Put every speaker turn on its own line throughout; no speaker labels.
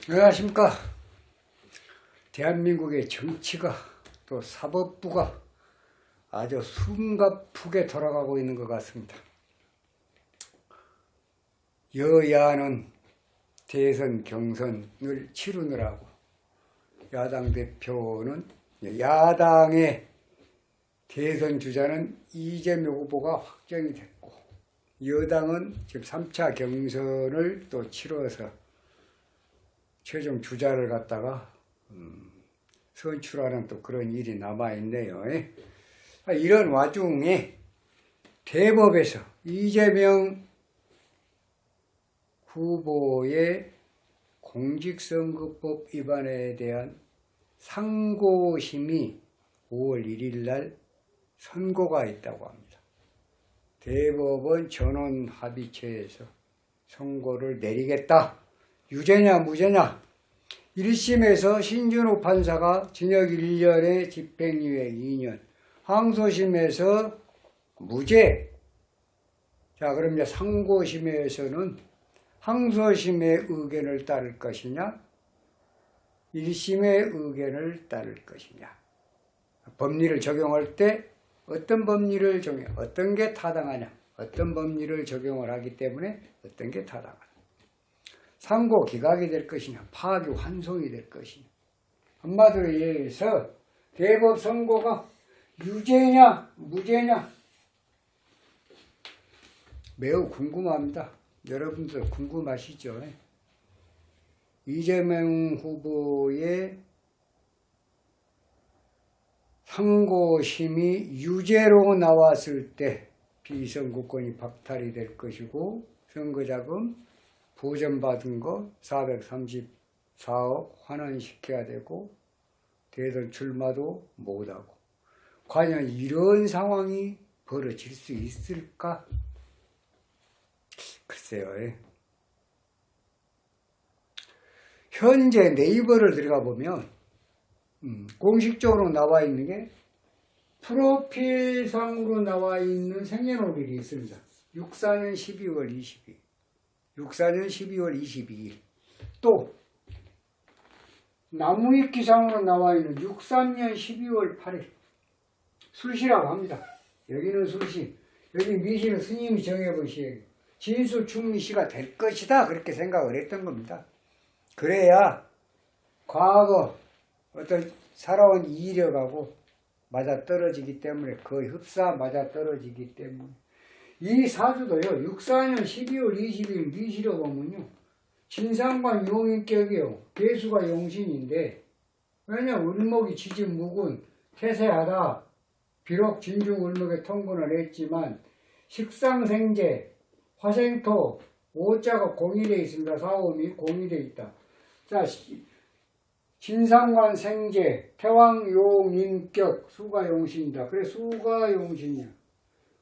안녕하십니까. 대한민국의 정치가 또 사법부가 아주 숨가쁘게 돌아가고 있는 것 같습니다. 여야는 대선 경선을 치르느라고 야당 대표는 야당의 대선 주자는 이재명 후보가 확정이 됐고 여당은 지금 3차 경선을 또 치러서 최종 주자를 갖다가 선출하는 또 그런 일이 남아있네요. 이런 와중에 대법에서 이재명 후보의 공직선거법 위반에 대한 상고심이 5월 1일 날 선고가 있다고 합니다. 대법원 전원합의체에서 선고를 내리겠다. 유죄냐 무죄냐. 1심에서 신준호 판사가 징역 1년에 집행유예 2년, 항소심에서 무죄. 자, 그럼 이제 상고심에서는 항소심의 의견을 따를 것이냐 1심의 의견을 따를 것이냐. 법리를 적용할 때 어떤 법리를 적용해, 어떤 게 타당하냐, 어떤 법리를 적용을 하기 때문에 어떤 게 타당하냐. 상고 기각이 될 것이냐, 파기 환송이 될 것이냐. 한마디로 얘기해서 대법 선고가 유죄냐 무죄냐 매우 궁금합니다. 여러분들 궁금하시죠? 이재명 후보의 상고심이 유죄로 나왔을 때 비선거권이 박탈이 될 것이고 선거자금 보전받은 거 434억 환원시켜야 되고 대선 출마도 못하고 과연 이런 상황이 벌어질 수 있을까? 글쎄요. 현재 네이버를 들어가 보면 공식적으로 나와 있는 게 프로필상으로 나와 있는 생년월일이 있습니다. 64년 12월 22일. 64년 12월 22일. 또 나무위키상으로 나와 있는 63년 12월 8일. 술시라고 합니다. 여기는 술시, 여기 미시는 스님이 정해본 시예요. 진수 충미시가 될 것이다 그렇게 생각을 했던 겁니다. 그래야 과거 어떤 살아온 이력하고 맞아떨어지기 때문에 거의 흡사 맞아떨어지기 때문에 이 사주도요 64년 12월 20일 미시로 보면요 진상관 용인격이요 개수가 용신인데 왜냐 을목이 지진 묵은 태세하다 비록 진중 을목에 통근을 했지만 식상생재 화생토 오자가 공일에 있습니다. 사오음이 공일에 있다. 자, 진상관 생재 태왕용인격 수가용신이다. 그래 수가용신이야.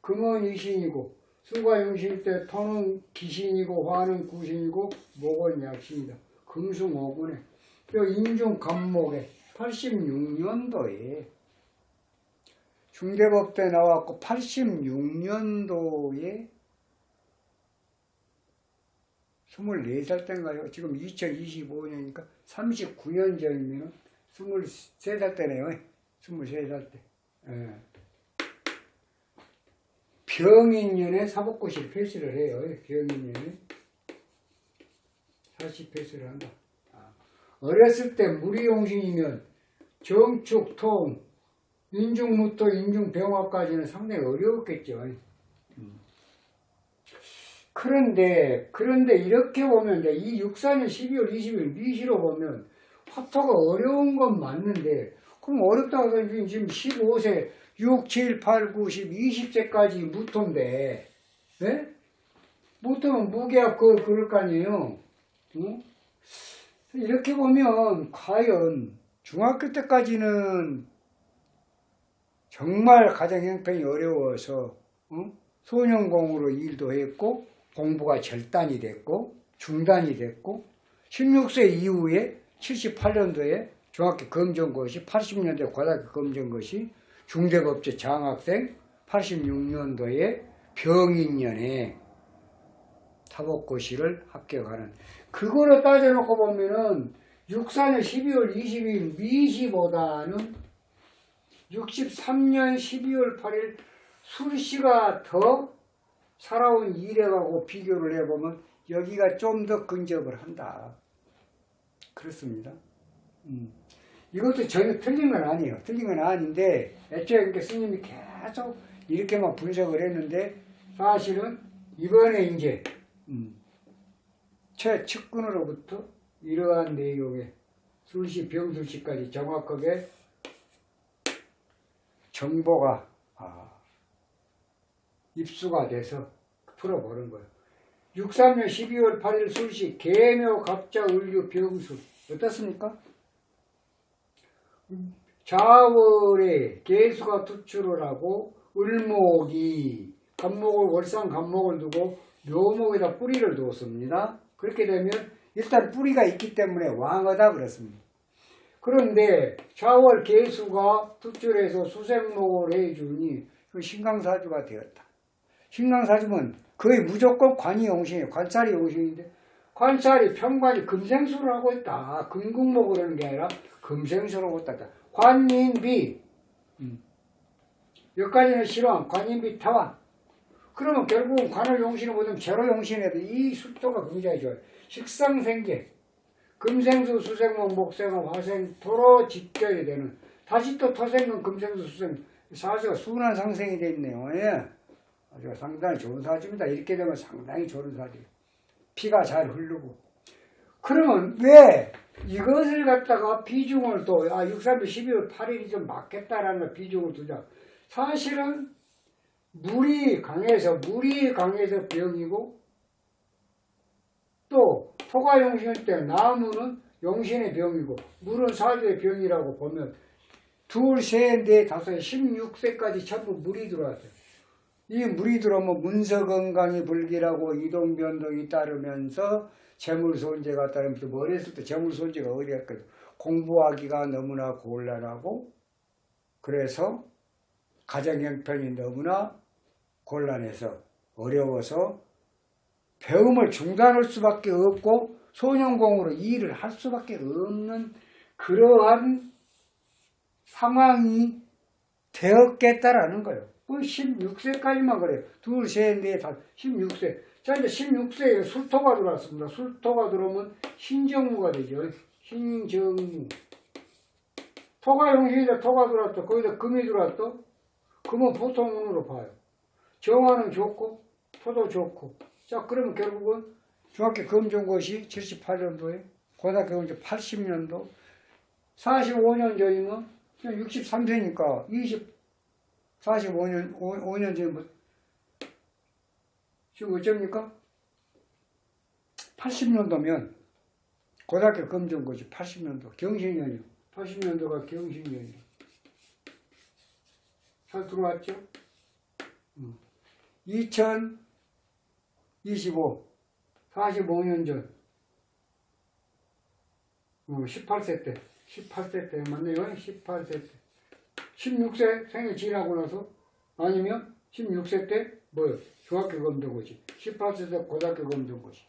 금은 이신이고 수가용신 때 토는 기신이고 화는 구신이고 목은 약신이다. 금수목은에 인중 간목에 86년도에 중대법 때 나왔고 86년도에 24살 때인가요? 지금 2025년이니까 39년 전이면 23살 때네요. 23살 때. 예. 병인년에 사법고시를 필시를 해요. 병인년에 40필시를 한다. 어렸을 때 무리용신이면 정축, 통, 인중무토, 인중병화까지는 상당히 어려웠겠죠. 그런데 이렇게 보면 이제 이 64년 12월 20일 미시로 보면 화토가 어려운 건 맞는데 그럼 어렵다고 해서 지금 15세 6, 7, 8, 9, 10, 20세까지 무토인데 네? 무토면 무계약 그럴 거 아니에요. 응? 이렇게 보면 과연 중학교 때까지는 정말 가정 형편이 어려워서 소년공으로 일도 했고 공부가 절단이 됐고 중단이 됐고 16세 이후에 78년도에 중학교 검정고시 80년대 고등학교 검정고시 중대법제 장학생 86년도에 병인년에 사법고시를 합격하는 그거를 따져놓고 보면은 64년 12월 22일 미시보다는 63년 12월 8일 술시가 더 살아온 이래하고 비교를 해보면 여기가 좀 더 근접을 한다. 그렇습니다. 이것도 전혀 틀린 건 아니에요. 틀린 건 아닌데 애초에 이렇게 스님이 계속 이렇게만 분석을 했는데 사실은 이번에 이제 최측근으로부터 이러한 내용의 술시 병술시까지 정확하게 정보가 입수가 돼서 풀어보는 거예요. 63년 12월 8일 술시 계묘 갑자 을류 병술 어떻습니까? 자월에 개수가 투출을 하고 을목이 간목을 월상 간목을 두고 묘목에다 뿌리를 두었습니다. 그렇게 되면 일단 뿌리가 있기 때문에 왕하다 그렇습니다. 그런데 자월 개수가 투출해서 수생목을 해주니 신강사주가 되었다. 신강사주면 거의 무조건 관이용신이에요. 관찰이 용신인데 관찰이 평관이 금생수를 하고 있다. 금국목을 하는 게 아니라 금생수를 하고 있다. 관인비 여기까지는 실황, 관인비 타환. 그러면 결국은 관을 용신을 보면 제로 용신에도 이 수토가 굉장히 좋아요. 식상생계 금생수, 수생목, 목생목, 화생, 토로 직결이 되는 다시 또 토생금, 금생수, 수생 사주가 순환 상생이 되어 있네요. 예. 아주 상당히 좋은 사주입니다. 이렇게 되면 상당히 좋은 사주예요. 피가 잘 흐르고. 그러면 왜 이것을 갖다가 비중을 또 63년 12월 8일이 좀 맞겠다라는 비중을 두자. 사실은 물이 강해서 병이고 또 토가 용신일 때 나무는 용신의 병이고 물은 사주의 병이라고 보면 둘, 셋, 넷, 다섯, 16세까지 전부 물이 들어왔어요. 이 물이 들어오면 문서건강이 불길하고 이동변동이 따르면서 재물손재가 따르면서 어렸을 때 재물손재가 어려웠거든. 공부하기가 너무나 곤란하고 그래서 가정형편이 너무나 곤란해서 어려워서 배움을 중단할 수밖에 없고 소년공으로 일을 할 수밖에 없는 그러한 상황이 되었겠다라는 거예요. 16세까지만 그래요. 둘, 셋, 넷, 다 16세. 자, 이제 16세에 술토가 들어왔습니다. 술토가 들어오면 신정무가 되죠. 신정무. 토가 용신이다. 토가 들어왔다. 거기다 금이 들어왔다. 금은 보통 운으로 봐요. 정화는 좋고 토도 좋고. 자, 그러면 결국은 중학교 검정고시 78년도에 고등학교 이제 80년도 45년 전이면 63세니까 45년 전이면 지금 어쩝니까? 80년도면 고등학교 검정고시 80년도 경신년이요. 80년도가 경신년이요. 잘 들어왔죠? 2025 45년 전 18세 때 맞네요. 18세 때 16세 생일 지나고 나서 아니면 16세 때 뭐요? 중학교 검정고시 18세 때 고등학교 검정고시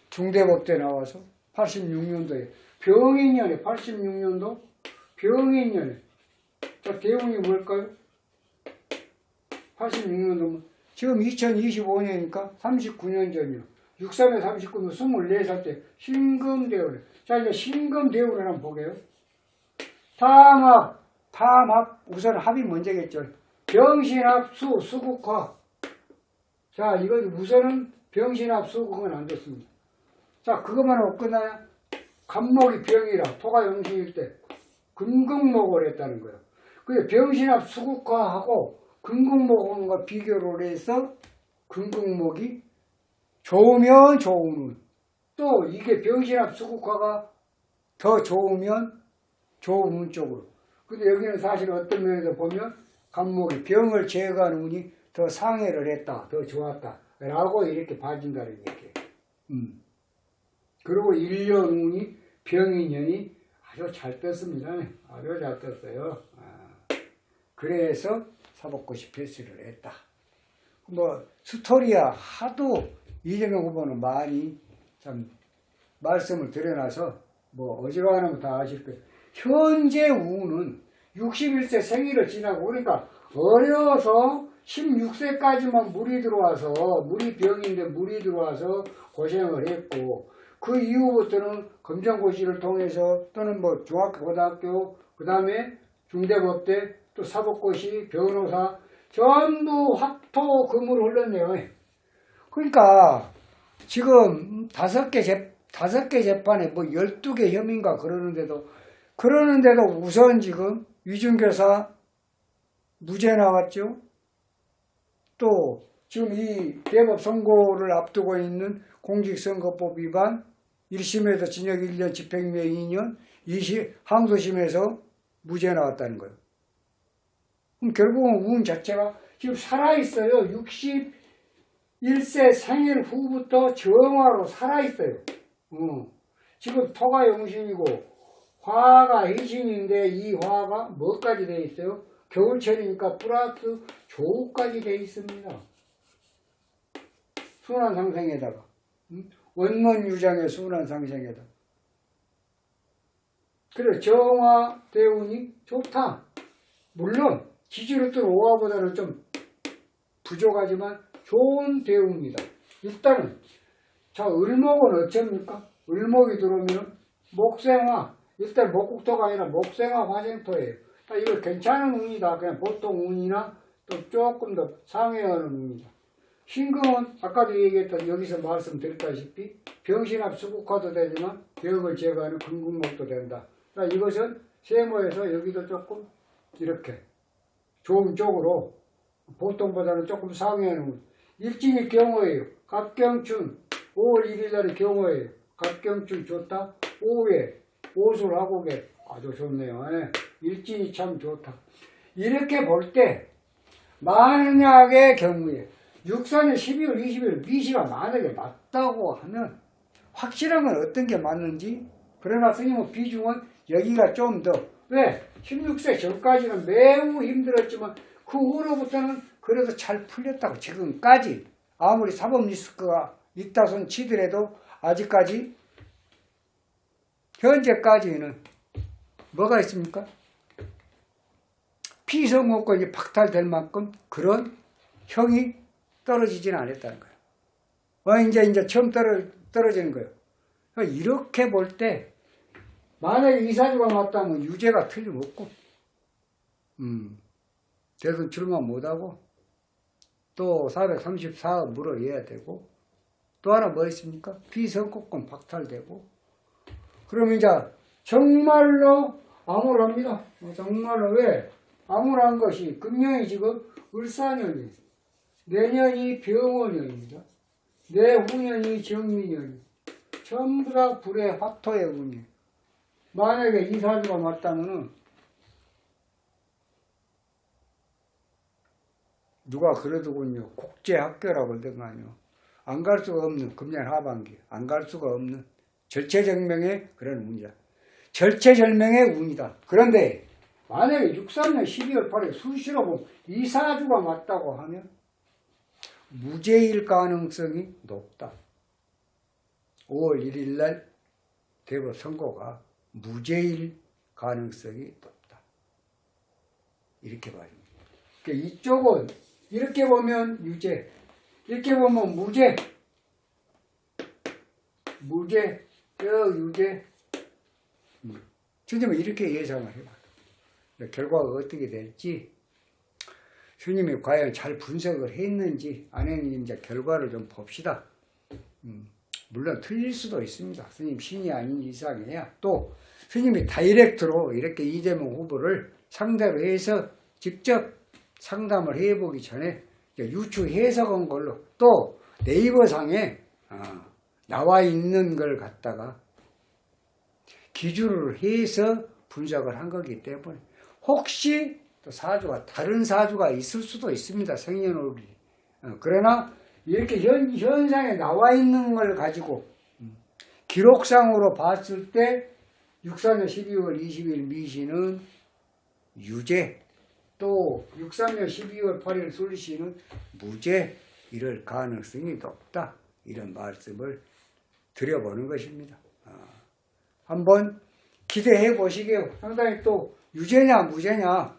중대법대 나와서 86년도에 병인년에 86년도 병인년에 자 대운이 뭘까요? 86년도면 지금 2025년이니까 39년 전이요. 63에 39면 24살 때 신금대운에 자 이제 신금대운을 한번 보게요. 탐합 우선 합이 먼저겠죠. 병신합 수국화 자 이거 우선은 병신합 수국은 안 됐습니다. 자 그것만 하고 끝나요. 간목이 병이라 토가 용신일 때 금극목을 했다는 거예요. 그게 병신합 수국화하고 금극목과 비교를 해서 금극목이 좋으면 좋은 또 이게 병신합 수국화가 더 좋으면 좋은 운 쪽으로. 근데 여기는 사실 어떤 면에서 보면 간목이 병을 제거하는 운이 더 상해를 했다, 더 좋았다 라고 이렇게 봐준다는 얘기예요. 그리고 1년 운이 병인년이 아주 잘 떴습니다. 아주 잘 떴어요. 그래서 사법고시 필수를 했다. 뭐 스토리야 하도 이재명 후보는 많이 참 말씀을 드려놔서 뭐 어지간하면 다 아실 거예요. 현재 우는 61세 생일을 지나고 그러니까 어려서 16세까지만 물이 들어와서 물이 병인데 물이 들어와서 고생을 했고 그 이후부터는 검정고시를 통해서 또는 뭐 중학교 고등학교 그 다음에 중대법대 또 사법고시 변호사 전부 화토금으로 흘렀네요. 그러니까 지금 다섯 개 재판에 뭐 12개 혐의인가 그러는데도 우선 지금 위중교사 무죄 나왔죠. 또 지금 이 대법 선고를 앞두고 있는 공직선거법 위반 1심에서 징역 1년 집행유예 2년 항소심에서 무죄 나왔다는 거예요. 그럼 결국은 운 자체가 지금 살아있어요. 61세 생일 후부터 정화로 살아있어요. 지금 토가 용신이고 화가 해신인데 이 화가 뭐까지 되어 있어요? 겨울철이니까 플러스 조우까지 되어 있습니다. 순환상생에다가 원문유장의 순환상생에다. 그래 정화 대운이 좋다. 물론 지지로들 5화보다는 좀 부족하지만 좋은 대운이다. 일단은 자 을목은 어쩝니까? 을목이 들어오면 목생화 일단 목국토가 아니라 목생화 화생토예요. 이거 괜찮은 운이다. 그냥 보통 운이나 또 조금 더 상회하는 운이다. 신금은 아까도 얘기했던 여기서 말씀드렸다시피 병신합 수국화도 되지만 병을 제거하는 금금목도 된다. 이것은 세모에서 여기도 조금 이렇게 좋은 쪽으로 보통보다는 조금 상회하는 운. 일진이 경호예요. 갑경춘 5월 1일 날의 경호예요. 갑경춘 좋다. 오후에 오술하고계 아주 좋네요. 일진이 참 좋다. 이렇게 볼 때 만약의 경우에 64년 12월 20일 미시가 만약에 맞다고 하면 확실한 건 어떤 게 맞는지 그러나 스님은 비중은 여기가 좀 더 왜? 16세 전까지는 매우 힘들었지만 그 후로부터는 그래도 잘 풀렸다고 지금까지 아무리 사법 리스크가 있다 손 치더라도 아직까지 현재까지는 뭐가 있습니까? 피선거권이 박탈될 만큼 그런 형이 떨어지지는 않았다는 거예요. 이제 처음 떨어지는 거예요. 그러니까 이렇게 볼 때 만약에 이사주가 맞다면 유죄가 틀림없고 대선 출마 못하고 또 434억 물어내야 되고 또 하나 뭐 있습니까? 피선거권 박탈되고 그러면 이제 정말로 암울합니다. 정말로 왜? 암울한 것이 금년이 지금 을사년이 내년이 병원년입니다. 내후년이 정미년이 전부 다 불의 화토의 운이에요. 만약에 이 사주가 맞다면은 누가 그러더군요. 국제학교라고 그러더만요. 안 갈 수가 없는 금년 하반기 안 갈 수가 없는 절체절명의 그런 운이다. 절체절명의 운이다. 그런데 만약에 63년 12월 8일 수시로 보면 이 사주가 맞다고 하면 무죄일 가능성이 높다. 5월 1일 날 대법 선고가 무죄일 가능성이 높다. 이렇게 봐요. 그러니까 이쪽은 이렇게 보면 유죄, 이렇게 보면 무죄, 유죄. 스님은 이렇게 예상을 해봐요. 결과가 어떻게 될지 스님이 과연 잘 분석을 했는지 안 했는지 이제 결과를 좀 봅시다. 물론 틀릴 수도 있습니다. 스님 신이 아닌 이상이야. 또 스님이 다이렉트로 이렇게 이재명 후보를 상대로 해서 직접 상담을 해보기 전에 유추 해석한 걸로 또 네이버상에 나와 있는 걸 갖다가 기준을 해서 분석을 한 거기 때문에 혹시 또 사주가 다른 사주가 있을 수도 있습니다. 생년월일이. 그러나 이렇게 현상에 나와 있는 걸 가지고 기록상으로 봤을 때 64년 12월 20일 미시는 유죄, 또 63년 12월 8일 술시는 무죄 이럴 가능성이 높다. 이런 말씀을 드려보는 것입니다. 한번 기대해 보시게요. 상당히 또 유죄냐 무죄냐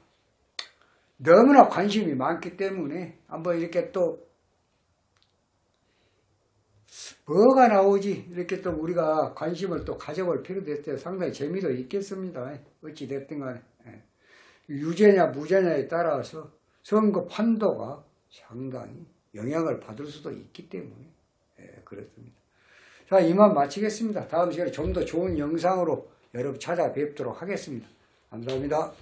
너무나 관심이 많기 때문에 한번 이렇게 또 뭐가 나오지 이렇게 또 우리가 관심을 또 가져볼 필요도 있어요. 상당히 재미도 있겠습니다. 어찌 됐든 간에 유죄냐 무죄냐에 따라서 선거 판도가 상당히 영향을 받을 수도 있기 때문에 그렇습니다. 자, 이만 마치겠습니다. 다음 시간에 좀 더 좋은 영상으로 여러분 찾아뵙도록 하겠습니다. 감사합니다.